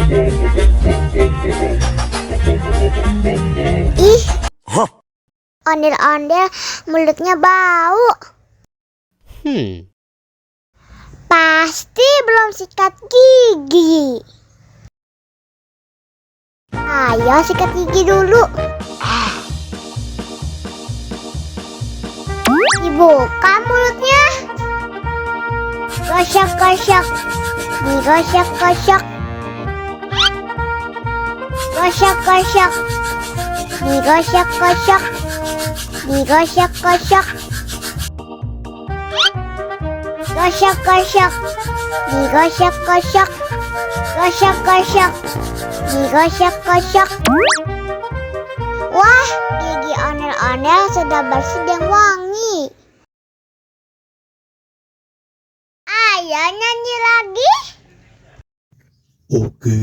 Ih, ondel-ondel mulutnya bau. Pasti belum sikat gigi. Ayo sikat gigi dulu. Dibuka mulutnya. Gosok-gosok. Digosok-gosok. Gosok-gosok. Digosok-gosok. Digosok-gosok. Gosok-gosok. Digosok-gosok. Gosok-gosok. Digosok-gosok. Wah, gigi ondel-ondel sudah bersih dan wangi. Ayo nyanyi lagi. Oke.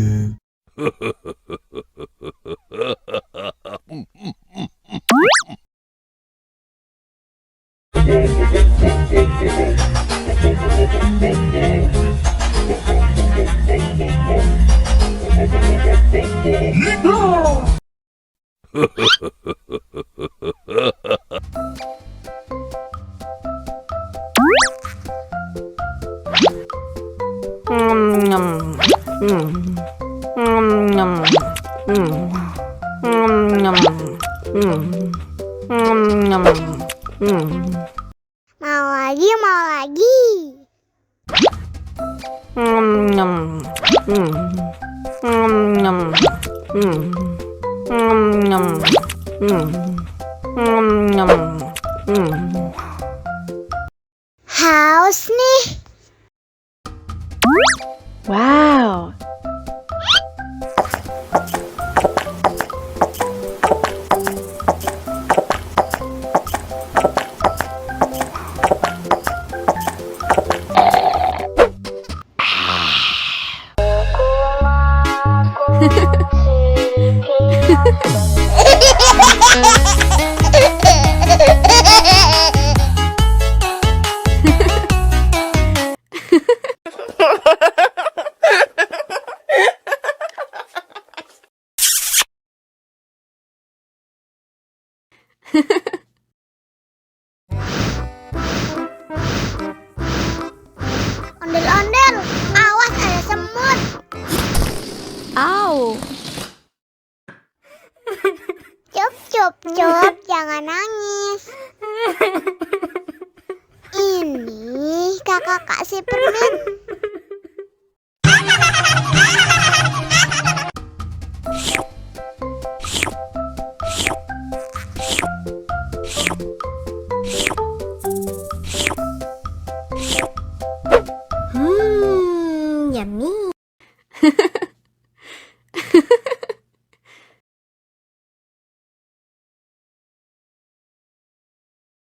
Mau lagi, mau lagi. Haus nih. Wow. Ondel-ondel, awas ada semut. Au. Cup, cup, cup, jangan nangis. Ini kakak kasih permen.